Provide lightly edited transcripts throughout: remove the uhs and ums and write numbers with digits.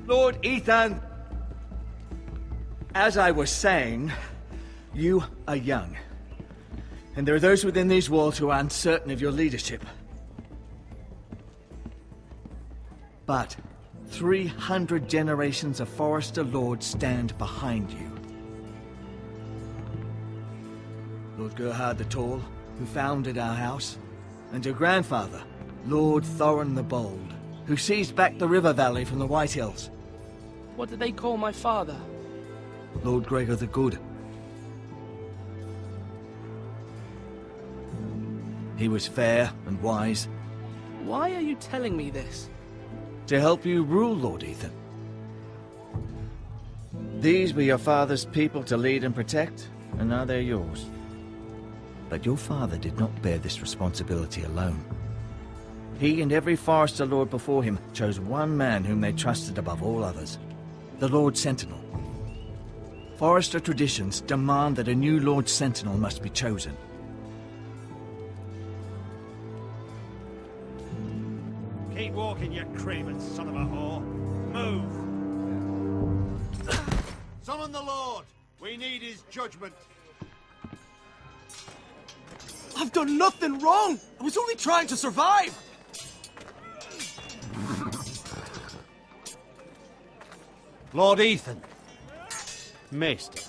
Lord Ethan, as I was saying, you are young. And there are those within these walls who are uncertain of your leadership. But 300 generations of Forrester lords stand behind you. Lord Gerhard the Tall, who founded our house, and your grandfather, Lord Thorin the Bold, who seized back the river valley from the White Hills. What did they call my father? Lord Gregor the Good. He was fair and wise. Why are you telling me this? To help you rule, Lord Ethan. These were your father's people to lead and protect, and now they're yours. But your father did not bear this responsibility alone. He and every Forrester lord before him chose one man whom they trusted above all others, the Lord Sentinel. Forrester traditions demand that a new Lord Sentinel must be chosen. Keep walking, you craven son of a whore. Move! Summon the Lord! We need his judgment. I've done nothing wrong! I was only trying to survive! Lord Ethan. Maester.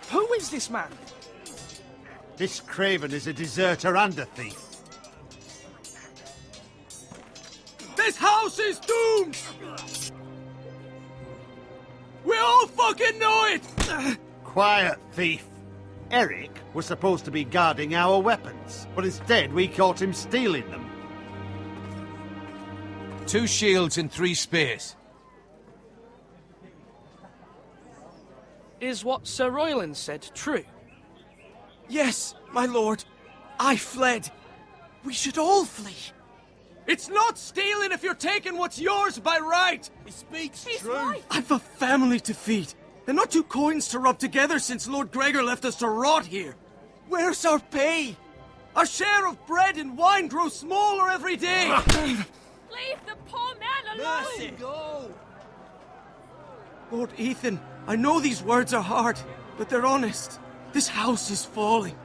Who is this man? This craven is a deserter and a thief. This house is doomed! We all fucking know it! Quiet, thief. Eric was supposed to be guarding our weapons, but instead we caught him stealing them. 2 shields and 3 spears. Is what Sir Royland said true? Yes, my lord. I fled. We should all flee. It's not stealing if you're taking what's yours by right! He speaks He's true. right. I've a family to feed, and not 2 coins to rub together since Lord Gregor left us to rot here. Where's our pay? Our share of bread and wine grows smaller every day! Leave the poor man alone! Mercy, go! Lord Ethan, I know these words are hard, but they're honest. This house is falling.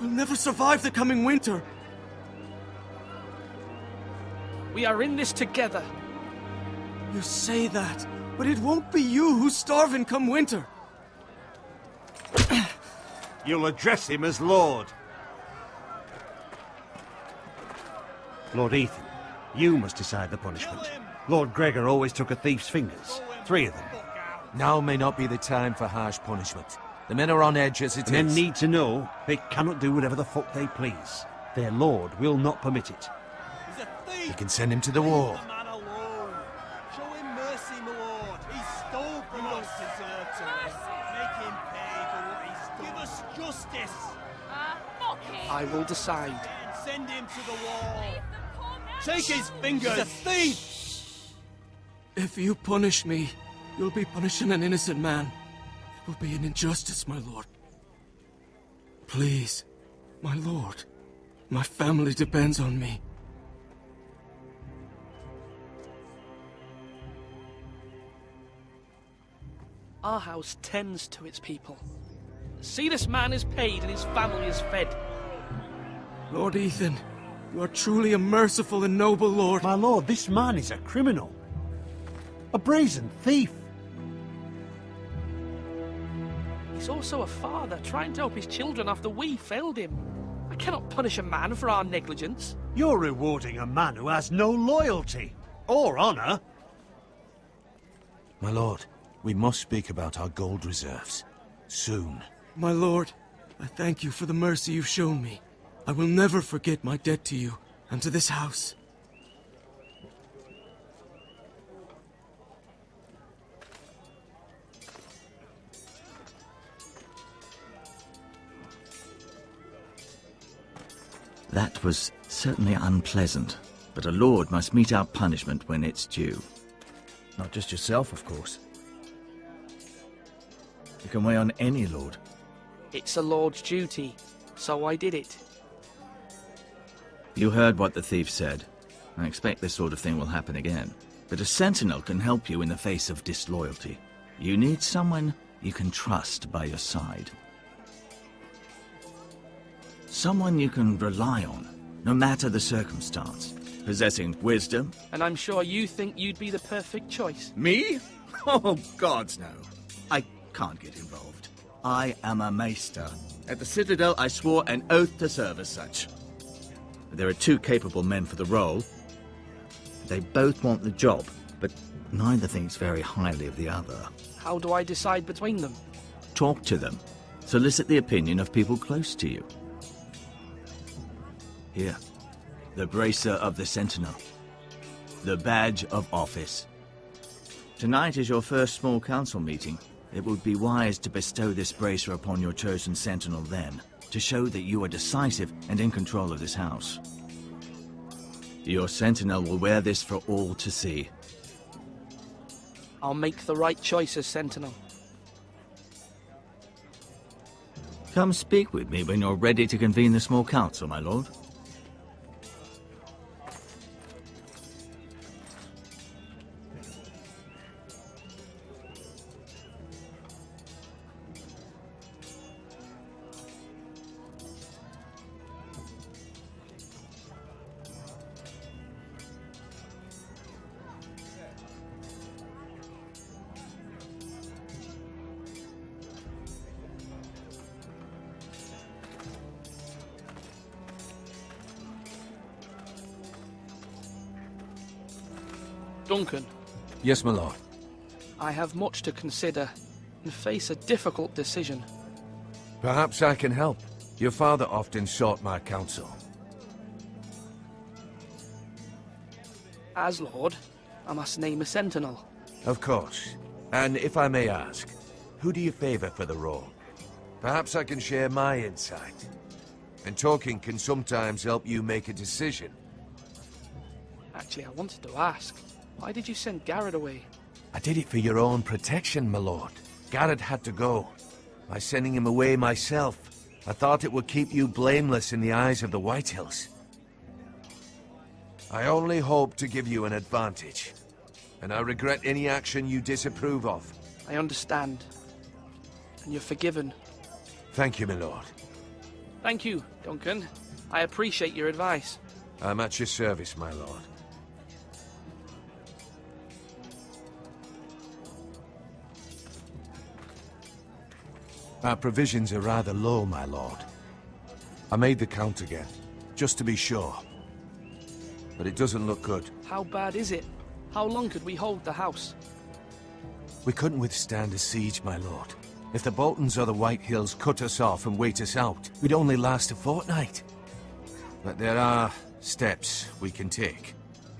We'll never survive the coming winter. We are in this together. You say that, but it won't be you who's starving come winter. You'll address him as Lord. Lord Ethan, you must decide the punishment. Lord Gregor always took a thief's fingers. 3 of them. Now may not be the time for harsh punishment. The men are on edge as it is. Men need to know they cannot do whatever the fuck they please. Their lord will not permit it. He's a thief! You can send him to the war. Leave the man alone. Show him mercy, my lord. He stole from us. Deserter. Make him pay for what he stole. Give us justice. Fuck him! I will decide. Send him to the wall. Leave the poor man Take his fingers. He's a thief! If you punish me, you'll be punishing an innocent man. It will be an injustice, my lord. Please, my lord. My family depends on me. Our house tends to its people. See, this man is paid and his family is fed. Lord Ethan, you are truly a merciful and noble lord. My lord, this man is a criminal. A brazen thief. He's also a father trying to help his children after we failed him. I cannot punish a man for our negligence. You're rewarding a man who has no loyalty or honor. My lord, we must speak about our gold reserves. Soon. My lord, I thank you for the mercy you've shown me. I will never forget my debt to you and to this house. That was certainly unpleasant, but a lord must mete out punishment when it's due. Not just yourself, of course. You can weigh on any lord. It's a lord's duty, so I did it. You heard what the thief said. I expect this sort of thing will happen again. But a sentinel can help you in the face of disloyalty. You need someone you can trust by your side. Someone you can rely on, no matter the circumstance. Possessing wisdom. And I'm sure you think you'd be the perfect choice. Me? Oh, gods no. I can't get involved. I am a maester. At the Citadel, I swore an oath to serve as such. There are two capable men for the role. They both want the job, but neither thinks very highly of the other. How do I decide between them? Talk to them. Solicit the opinion of people close to you. Here, the bracer of the Sentinel. The badge of office. Tonight is your first small council meeting. It would be wise to bestow this bracer upon your chosen Sentinel then, to show that you are decisive and in control of this house. Your Sentinel will wear this for all to see. I'll make the right choice as Sentinel. Come speak with me when you're ready to convene the small council, my lord. Duncan, Yes, my lord. I have much to consider and face a difficult decision. Perhaps I can help. Your father often sought my counsel. As Lord, I must name a Sentinel. Of course. And if I may ask, who do you favor for the role? Perhaps I can share my insight. And talking can sometimes help you make a decision. Actually, I wanted to ask, why did you send Garrett away? I did it for your own protection, my lord. Garrett had to go. By sending him away myself, I thought it would keep you blameless in the eyes of the Whitehills. I only hope to give you an advantage, and I regret any action you disapprove of. I understand. And you're forgiven. Thank you, my lord. Thank you, Duncan. I appreciate your advice. I'm at your service, my lord. Our provisions are rather low, my lord. I made the count again, just to be sure. But it doesn't look good. How bad is it? How long could we hold the house? We couldn't withstand a siege, my lord. If the Boltons or the Whitehills cut us off and wait us out, we'd only last a fortnight. But there are steps we can take.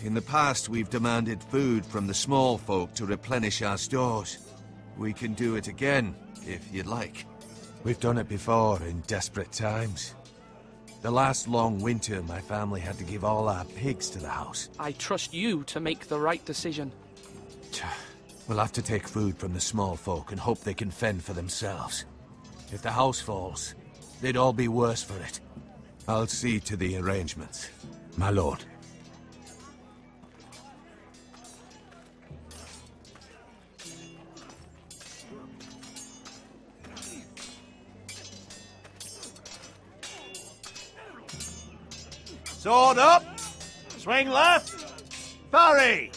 In the past, we've demanded food from the small folk to replenish our stores. We can do it again, if you'd like. We've done it before in desperate times. The last long winter, my family had to give all our pigs to the house. I trust you to make the right decision. We'll have to take food from the small folk and hope they can fend for themselves. If the house falls, they'd all be worse for it. I'll see to the arrangements, my lord. Sword up! Swing left! Parry!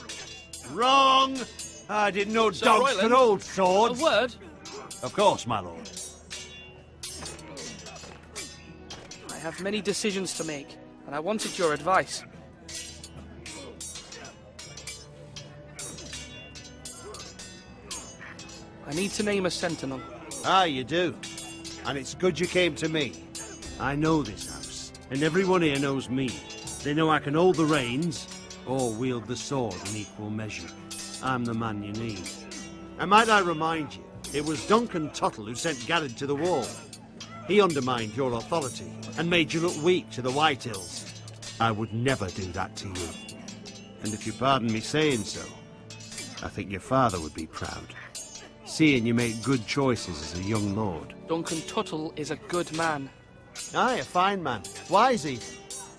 Wrong! I didn't know Sir dogs Royland, could hold A swords. word? Of course, my lord. I have many decisions to make, and I wanted your advice. I need to name a Sentinel. Ah, you do. And it's good you came to me. I know this house, and everyone here knows me. They know I can hold the reins, or wield the sword in equal measure. I'm the man you need. And might I remind you, it was Duncan Tuttle who sent Garrett to the wall. He undermined your authority, and made you look weak to the Whitehills. I would never do that to you. And if you pardon me saying so, I think your father would be proud. Seeing you make good choices as a young lord. Duncan Tuttle is a good man. Aye, a fine man. Why is he?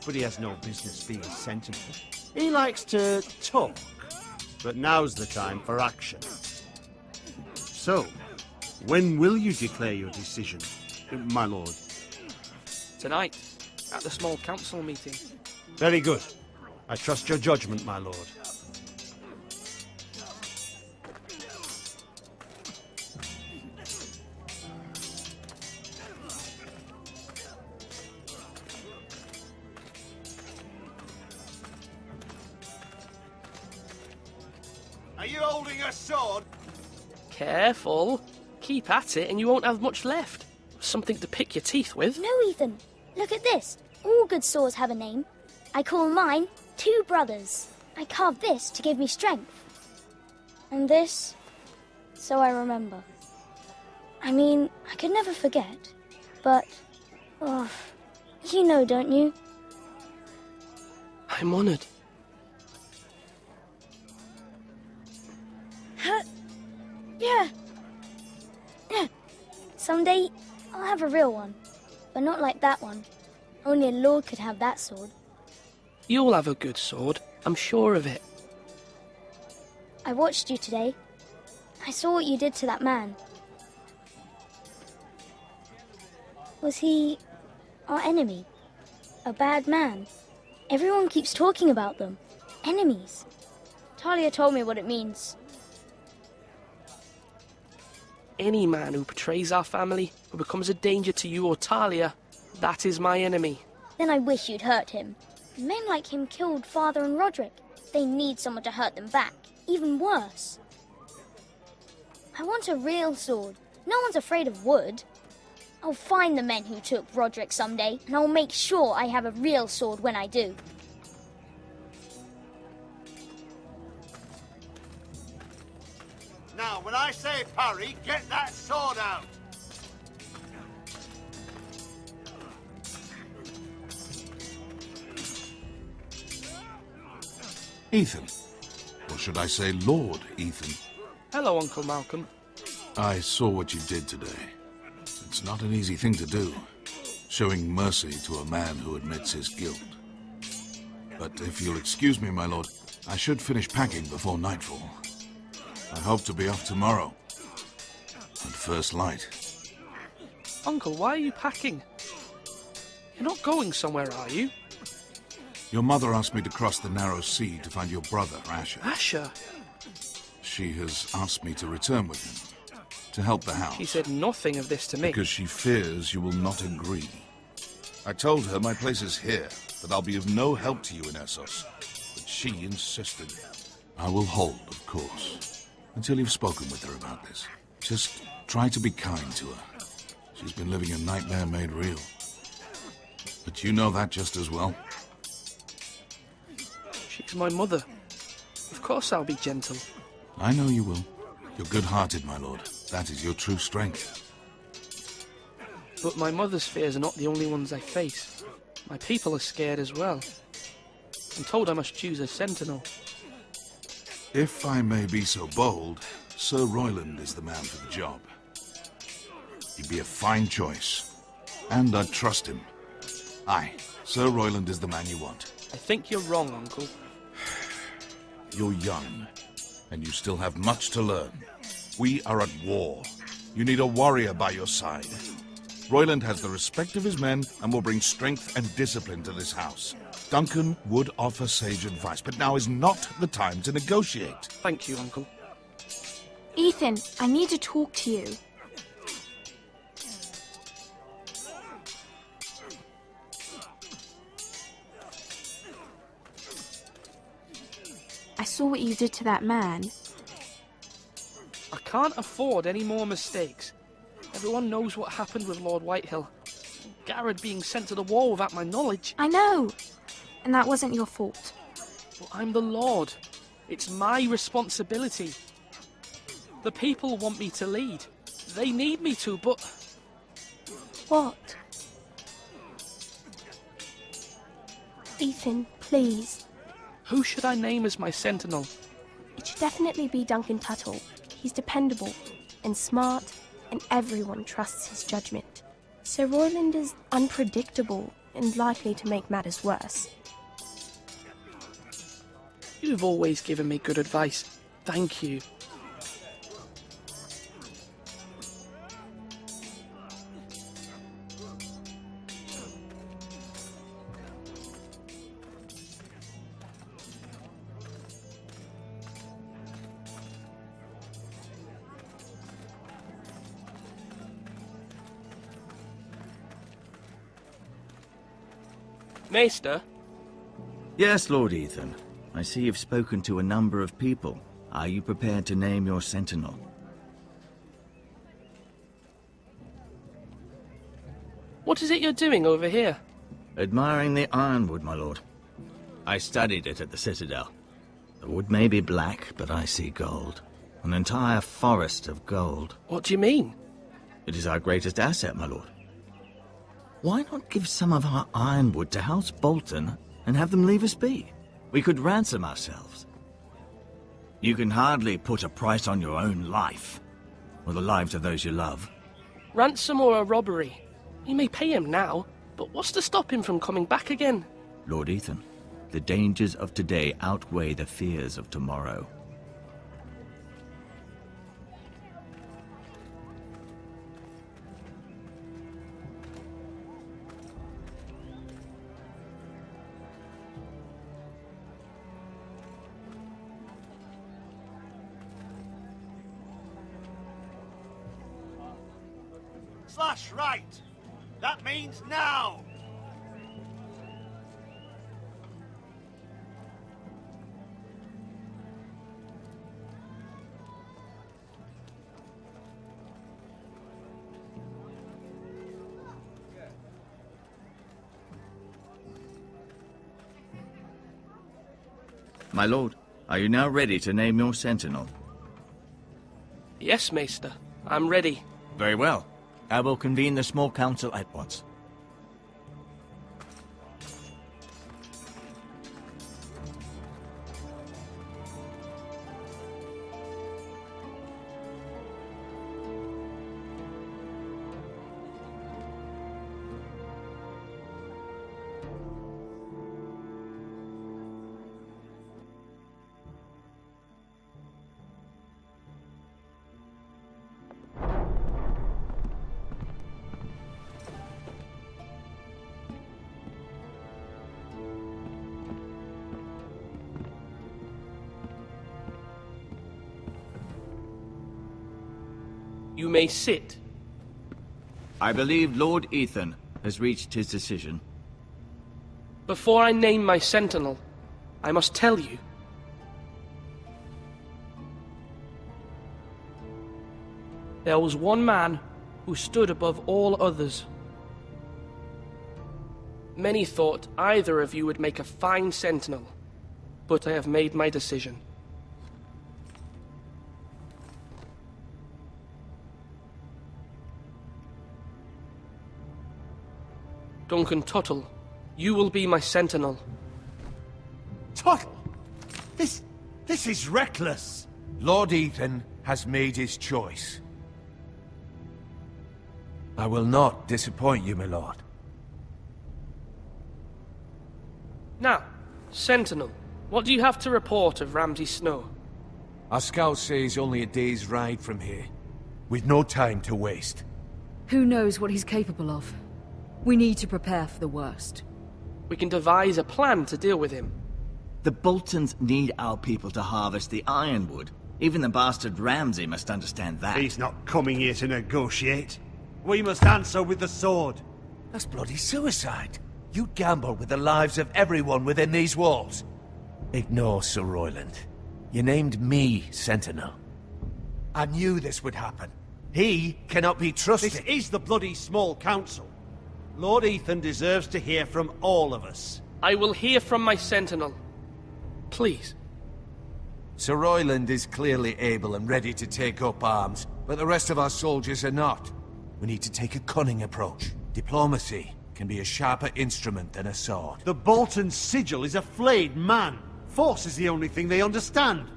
but he has no business being sentinel. He likes to talk, but now's the time for action. So, when will you declare your decision, my lord? Tonight, at the small council meeting. Very good. I trust your judgment, my lord. Are you holding a sword? Careful. Keep at it and you won't have much left. Something to pick your teeth with. No, Ethan. Look at this. All good swords have a name. I call mine Two Brothers. I carved this to give me strength. And this, so I remember. I mean, I could never forget. But, oh, you know, don't you? I'm honoured. Yeah. Someday, I'll have a real one. But not like that one. Only a lord could have that sword. You'll have a good sword. I'm sure of it. I watched you today. I saw what you did to that man. Was he our enemy? A bad man? Everyone keeps talking about them. Enemies. Talia told me what it means. Any man who betrays our family, who becomes a danger to you or Talia, that is my enemy. Then I wish you'd hurt him. Men like him killed Father and Roderick. They need someone to hurt them back. Even worse. I want a real sword. No one's afraid of wood. I'll find the men who took Roderick someday, and I'll make sure I have a real sword when I do. Now, when I say parry, get that sword out! Ethan. Or should I say Lord Ethan? Hello, Uncle Malcolm. I saw what you did today. It's not an easy thing to do, showing mercy to a man who admits his guilt. But if you'll excuse me, my lord, I should finish packing before nightfall. I hope to be off tomorrow. At first light. Uncle, why are you packing? You're not going somewhere, are you? Your mother asked me to cross the narrow sea to find your brother, Asher. Asher? She has asked me to return with him, to help the house. She said nothing of this to me. Because she fears you will not agree. I told her my place is here, that I'll be of no help to you in Essos. But she insisted. I will hold, of course, until you've spoken with her about this. Just try to be kind to her. She's been living a nightmare made real. But you know that just as well. She's my mother. Of course I'll be gentle. I know you will. You're good-hearted, my lord. That is your true strength. But my mother's fears are not the only ones I face. My people are scared as well. I'm told I must choose a sentinel. If I may be so bold, Sir Royland is the man for the job. He'd be a fine choice. And I'd trust him. Aye, Sir Royland is the man you want. I think you're wrong, Uncle. You're young, and you still have much to learn. We are at war. You need a warrior by your side. Royland has the respect of his men and will bring strength and discipline to this house. Duncan would offer sage advice, but now is not the time to negotiate. Thank you, Uncle. Ethan, I need to talk to you. I saw what you did to that man. I can't afford any more mistakes. Everyone knows what happened with Lord Whitehill. Garrett being sent to the war without my knowledge. I know. And that wasn't your fault. But I'm the Lord. It's my responsibility. The people want me to lead. They need me to, but... What? Ethan, please. Who should I name as my sentinel? It should definitely be Duncan Tuttle. He's dependable and smart, and everyone trusts his judgment. Sir Royland is unpredictable and likely to make matters worse. You've always given me good advice. Thank you. Maester? Yes, Lord Ethan. I see you've spoken to a number of people. Are you prepared to name your sentinel? What is it you're doing over here? Admiring the ironwood, my lord. I studied it at the Citadel. The wood may be black, but I see gold. An entire forest of gold. What do you mean? It is our greatest asset, my lord. Why not give some of our ironwood to House Bolton and have them leave us be? We could ransom ourselves. You can hardly put a price on your own life, or the lives of those you love. Ransom or a robbery? You may pay him now, but what's to stop him from coming back again? Lord Ethan, the dangers of today outweigh the fears of tomorrow. Slash right! That means now! My lord, are you now ready to name your sentinel? Yes, Maester. I'm ready. Very well. I will convene the small council at once. You may sit. I believe Lord Ethan has reached his decision. Before I name my sentinel, I must tell you. There was one man who stood above all others. Many thought either of you would make a fine sentinel, but I have made my decision. Duncan Tuttle, you will be my sentinel. Tuttle! This is reckless! Lord Ethan has made his choice. I will not disappoint you, my lord. Now, sentinel, what do you have to report of Ramsay Snow? Our scouts say he's only a day's ride from here, with no time to waste. Who knows what he's capable of? We need to prepare for the worst. We can devise a plan to deal with him. The Boltons need our people to harvest the ironwood. Even the bastard Ramsay must understand that. He's not coming here to negotiate. We must answer with the sword. That's bloody suicide. You'd gamble with the lives of everyone within these walls. Ignore Sir Royland. You named me Sentinel. I knew this would happen. He cannot be trusted. This is the bloody small council. Lord Ethan deserves to hear from all of us. I will hear from my sentinel. Please. Sir Royland is clearly able and ready to take up arms, but the rest of our soldiers are not. We need to take a cunning approach. Diplomacy can be a sharper instrument than a sword. The Bolton sigil is a flayed man. Force is the only thing they understand.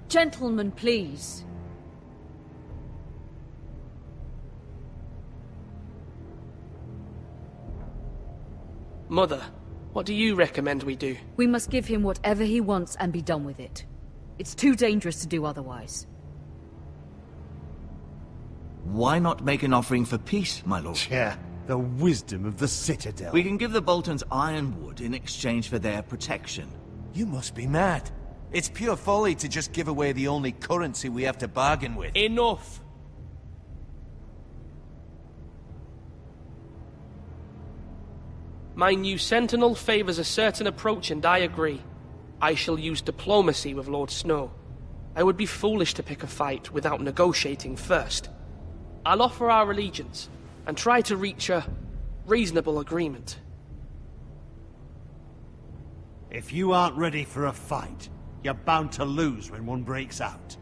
Gentlemen, please. Mother, what do you recommend we do? We must give him whatever he wants and be done with it. It's too dangerous to do otherwise. Why not make an offering for peace, my lord? Yeah, the wisdom of the Citadel. We can give the Boltons ironwood in exchange for their protection. You must be mad. It's pure folly to just give away the only currency we have to bargain with. Enough! My new sentinel favors a certain approach, and I agree. I shall use diplomacy with Lord Snow. I would be foolish to pick a fight without negotiating first. I'll offer our allegiance, and try to reach a reasonable agreement. If you aren't ready for a fight, you're bound to lose when one breaks out.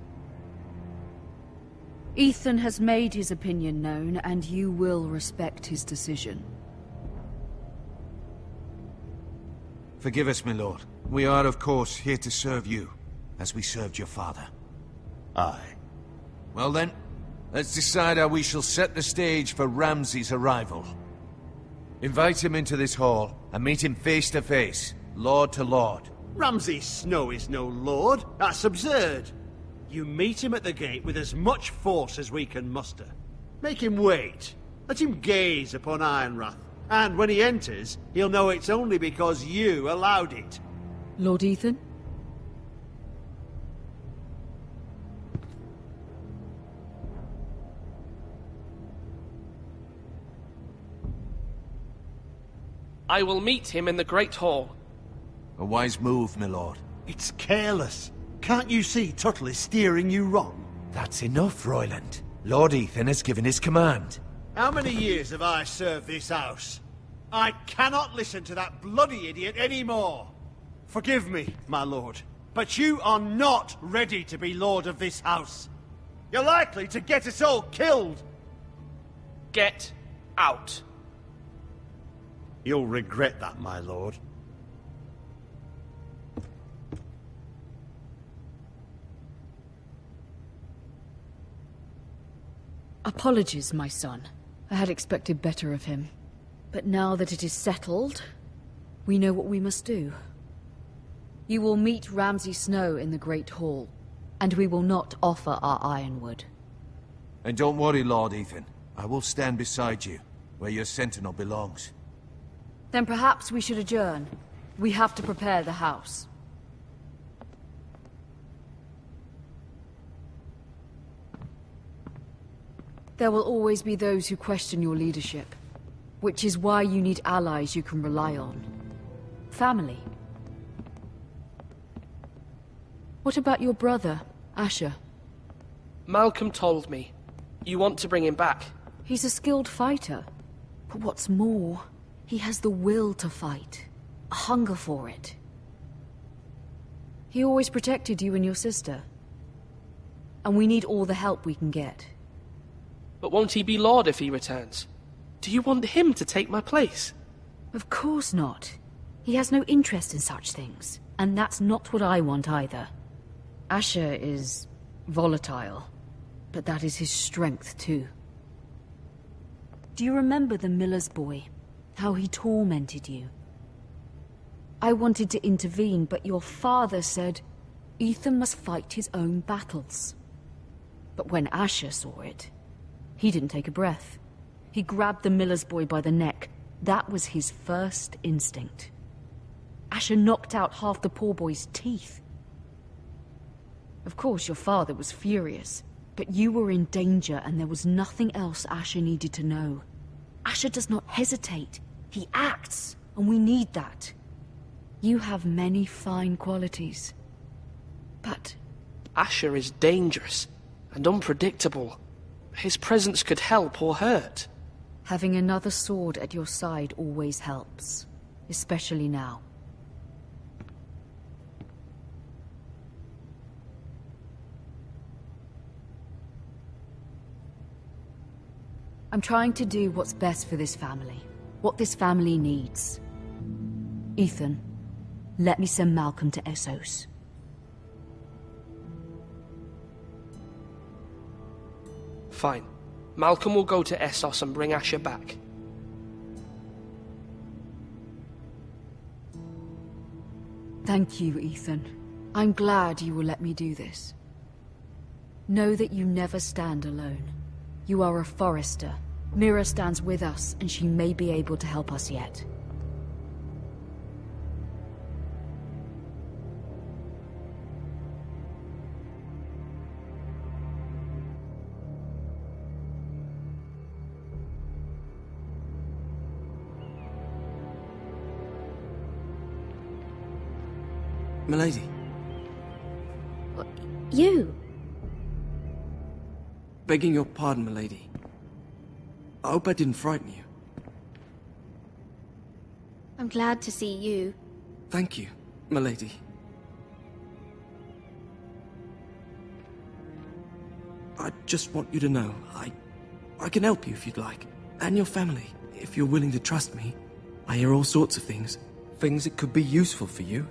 Ethan has made his opinion known, and you will respect his decision. Forgive us, my lord. We are, of course, here to serve you, as we served your father. Aye. Well then, let's decide how we shall set the stage for Ramsay's arrival. Invite him into this hall, and meet him face to face, lord to lord. Ramsay Snow is no lord. That's absurd. You meet him at the gate with as much force as we can muster. Make him wait. Let him gaze upon Ironrath. And when he enters, he'll know it's only because you allowed it. Lord Ethan? I will meet him in the Great Hall. A wise move, my lord. It's careless. Can't you see Tuttle is steering you wrong? That's enough, Royland. Lord Ethan has given his command. How many years have I served this house? I cannot listen to that bloody idiot anymore. Forgive me, my lord, but you are not ready to be lord of this house. You're likely to get us all killed. Get out. You'll regret that, my lord. Apologies, my son. I had expected better of him. But now that it is settled, we know what we must do. You will meet Ramsay Snow in the Great Hall, and we will not offer our ironwood. And don't worry, Lord Ethan. I will stand beside you, where your sentinel belongs. Then perhaps we should adjourn. We have to prepare the house. There will always be those who question your leadership, which is why you need allies you can rely on. Family. What about your brother, Asher? Malcolm told me. You want to bring him back. He's a skilled fighter. But what's more, he has the will to fight. A hunger for it. He always protected you and your sister. And we need all the help we can get. But won't he be Lord if he returns? Do you want him to take my place? Of course not. He has no interest in such things. And that's not what I want either. Asher is volatile. But that is his strength too. Do you remember the miller's boy? How he tormented you? I wanted to intervene, but your father said Ethan must fight his own battles. But when Asher saw it, he didn't take a breath. He grabbed the miller's boy by the neck. That was his first instinct. Asher knocked out half the poor boy's teeth. Of course, your father was furious, but you were in danger and there was nothing else Asher needed to know. Asher does not hesitate. He acts, and we need that. You have many fine qualities. But Asher is dangerous and unpredictable. His presence could help or hurt. having another sword at your side always helps, especially now. I'm trying to do what's best for this family, what this family needs. Ethan, let me send Malcolm to Essos. Fine. Malcolm will go to Essos and bring Asher back. Thank you, Ethan. I'm glad you will let me do this. Know that you never stand alone. You are a Forrester. Mira stands with us, and she may be able to help us yet. Milady. You? Begging your pardon, milady. I hope I didn't frighten you. I'm glad to see you. Thank you, milady. I just want you to know, I can help you if you'd like. And your family, if you're willing to trust me. I hear all sorts of things. Things that could be useful for you.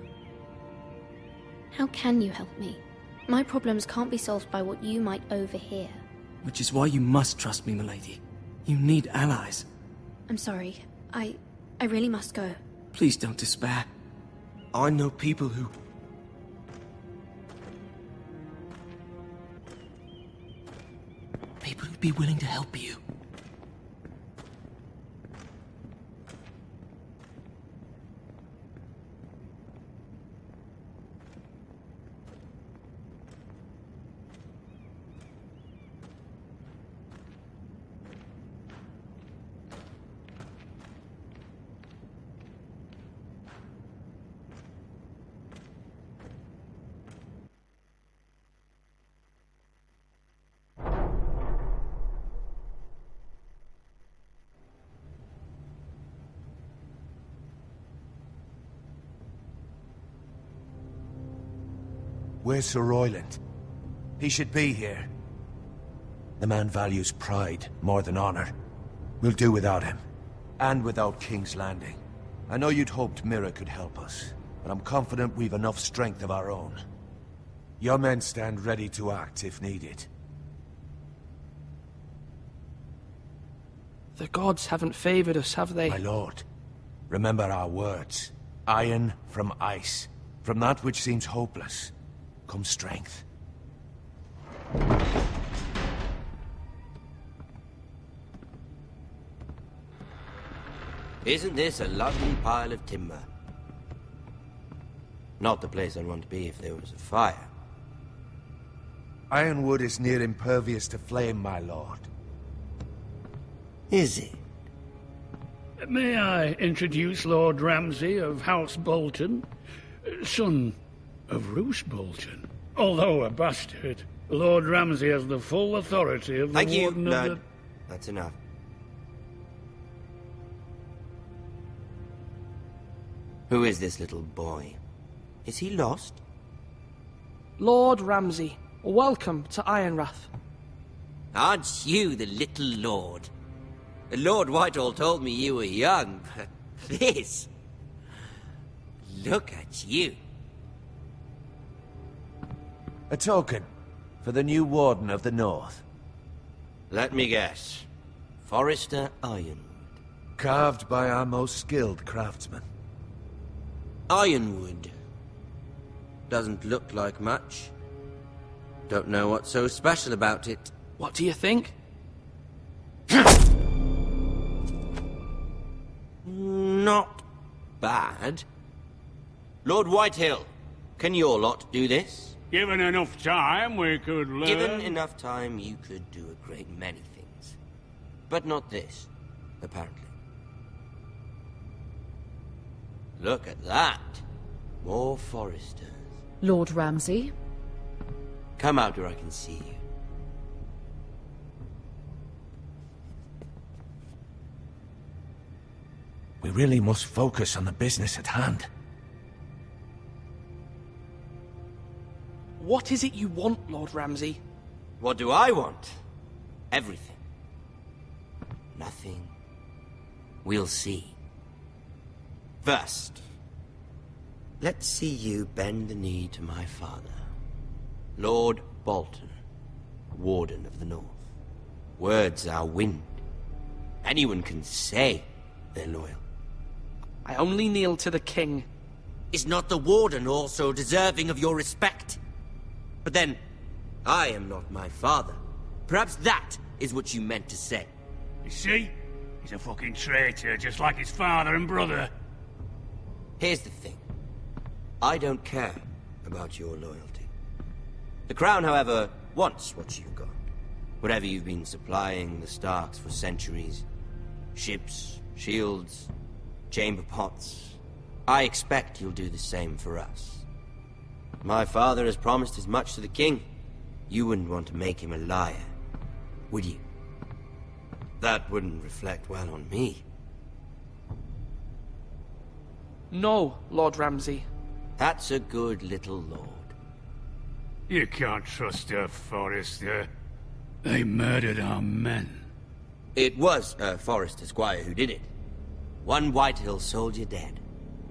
How can you help me? My problems can't be solved by what you might overhear. Which is why you must trust me, milady. You need allies. I'm sorry. I really must go. Please don't despair. I know people who... People who'd be willing to help you. Where's Sir Royland? He should be here. The man values pride more than honor. We'll do without him. And without King's Landing. I know you'd hoped Mira could help us, but I'm confident we've enough strength of our own. Your men stand ready to act if needed. The gods haven't favored us, have they? My lord, remember our words. Iron from ice. From that which seems hopeless comes strength. Isn't this a lovely pile of timber? Not the place I'd want to be if there was a fire. Ironwood is near impervious to flame, my lord. Is it? May I introduce Lord Ramsay of House Bolton, son of Roose Bolton. Although a bastard, Lord Ramsay has the full authority of the Thank you, Warden of Lord. the... That's enough. Who is this little boy? Is he lost? Lord Ramsay, welcome to Ironrath. Aren't you the little lord? Lord Whitehall told me you were young, but this... Look at you. A token for the new Warden of the North. Let me guess. Forrester Ironwood. Carved by our most skilled craftsmen. Ironwood. Doesn't look like much. Don't know what's so special about it. What do you think? Not bad. Lord Whitehill, can your lot do this? Given enough time, we could learn... Given enough time, you could do a great many things. But not this, apparently. Look at that. More Forresters. Lord Ramsay? Come out where I can see you. We really must focus on the business at hand. What is it you want, Lord Ramsay? What do I want? Everything. Nothing. We'll see. First, let's see you bend the knee to my father, Lord Bolton, Warden of the North. Words are wind. Anyone can say they're loyal. I only kneel to the king. Is not the Warden also deserving of your respect? But then, I am not my father. Perhaps that is what you meant to say. You see? He's a fucking traitor, just like his father and brother. Here's the thing. I don't care about your loyalty. The Crown, however, wants what you've got. Whatever you've been supplying the Starks for centuries. Ships, shields, chamber pots. I expect you'll do the same for us. My father has promised as much to the king. You wouldn't want to make him a liar, would you? That wouldn't reflect well on me. No, Lord Ramsay. That's a good little lord. You can't trust her, Forrester. They murdered our men. It was a Forrester squire who did it. One Whitehill soldier dead.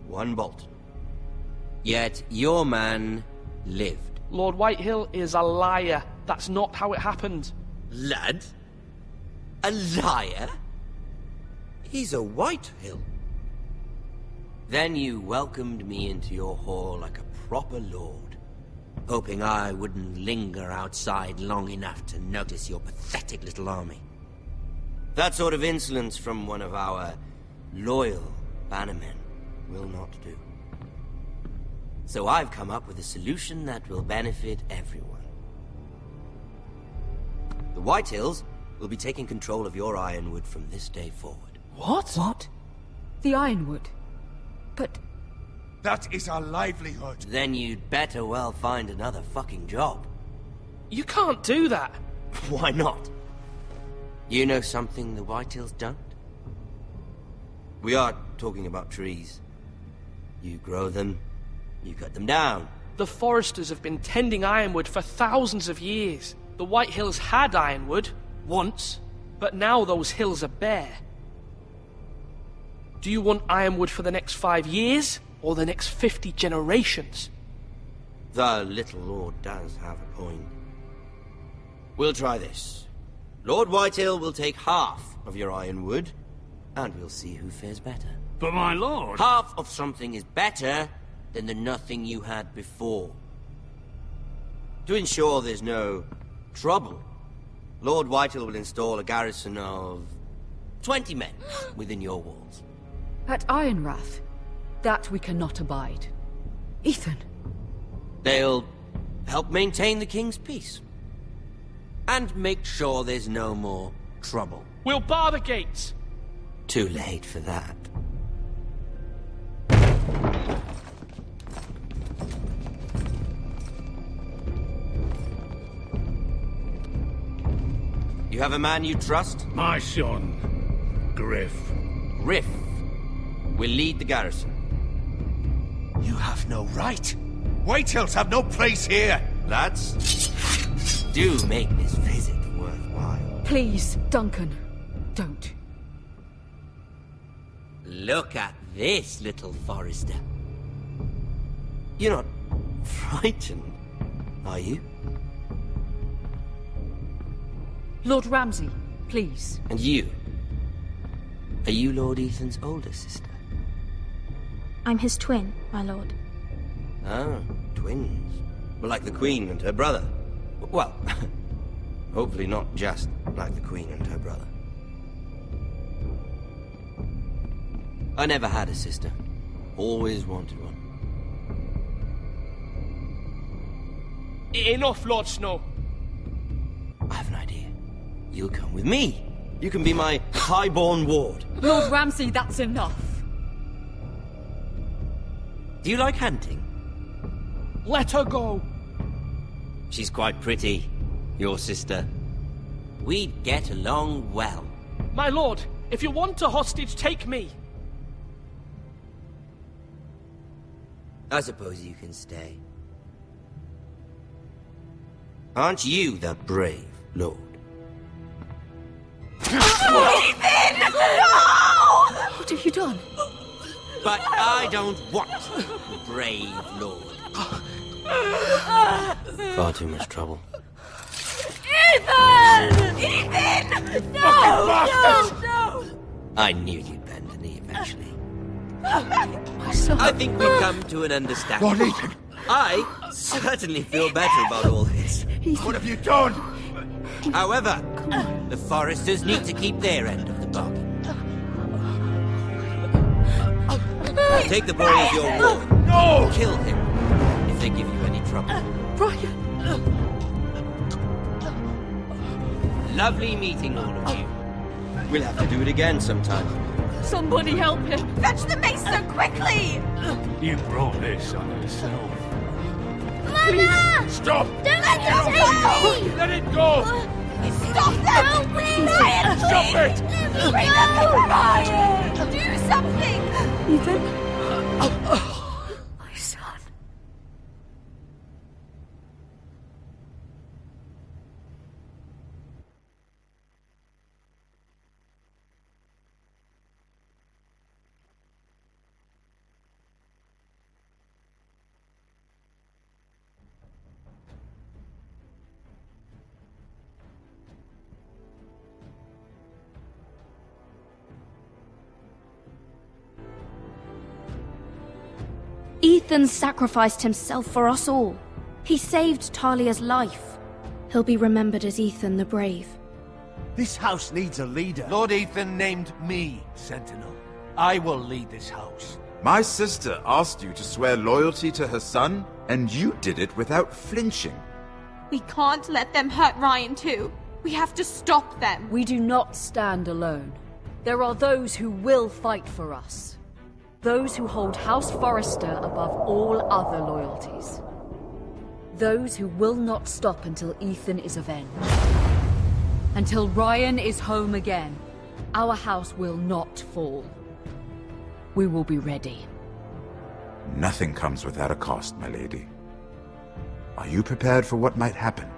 One Bolton. Yet your man lived. Lord Whitehill is a liar. That's not how it happened. Lad? A liar? He's a Whitehill. Then you welcomed me into your hall like a proper lord, hoping I wouldn't linger outside long enough to notice your pathetic little army. That sort of insolence from one of our loyal bannermen will not do. So I've come up with a solution that will benefit everyone. The Whitehills will be taking control of your Ironwood from this day forward. What? What? The Ironwood? But... That is our livelihood. Then you'd better well find another fucking job. You can't do that. Why not? You know something the Whitehills don't? We are talking about trees. You grow them, you cut them down. The Forresters have been tending Ironwood for thousands of years. The Whitehills had Ironwood, once, but now those hills are bare. Do you want Ironwood for the next 5 years, or the next 50 generations? The little lord does have a point. We'll try this. Lord Whitehill will take half of your Ironwood, and we'll see who fares better. But my lord... Half of something is better than the nothing you had before. To ensure there's no trouble, Lord Whitehill will install a garrison of 20 men within your walls. At Ironrath? That we cannot abide. Ethan! They'll help maintain the king's peace. And make sure there's no more trouble. We'll bar the gates! Too late for that. You have a man you trust? My son, Griff. Griff will lead the garrison. You have no right. Whitehills have no place here. Lads, do make this visit worthwhile. Please, Duncan, don't. Look at this, little Forrester. You're not frightened, are you? Lord Ramsay, please. And you? Are you Lord Ethan's older sister? I'm his twin, my lord. Ah, twins. Well, like the Queen and her brother. Well, hopefully not just like the Queen and her brother. I never had a sister. Always wanted one. Enough, Lord Snow. I have an idea. You'll come with me. You can be my highborn ward. Lord Ramsay, that's enough. Do you like hunting? Let her go. She's quite pretty, your sister. We'd get along well. My lord, if you want a hostage, take me. I suppose you can stay. Aren't you the brave lord? Ethan! No! What have you done? But I don't want the brave lord. Far too much trouble. Ethan! Ethan! No! No! No! I knew you'd bend the knee eventually. My son. I think we've come to an understanding. Lord Ethan! I certainly feel better about all this. What have you done? However, the Forresters need to keep their end of the bargain. Take the boy as your ward. No! Kill him if they give you any trouble. Brian! Lovely meeting all of you. We'll have to do it again sometime. Somebody help him! Fetch the maester quickly! You brought this on yourself. Mama! Stop! Don't let him take me! Let it go! Stop them! Help me! Ryan, Stop please! it! Bring them to Ryan! Do something! Ethan? My son. Ethan sacrificed himself for us all. He saved Talia's life. He'll be remembered as Ethan the Brave. This house needs a leader. Lord Ethan named me Sentinel. I will lead this house. My sister asked you to swear loyalty to her son, and you did it without flinching. We can't let them hurt Ryan too. We have to stop them. We do not stand alone. There are those who will fight for us. Those who hold House Forrester above all other loyalties. Those who will not stop until Ethan is avenged. Until Ryan is home again, our house will not fall. We will be ready. Nothing comes without a cost, my lady. Are you prepared for what might happen?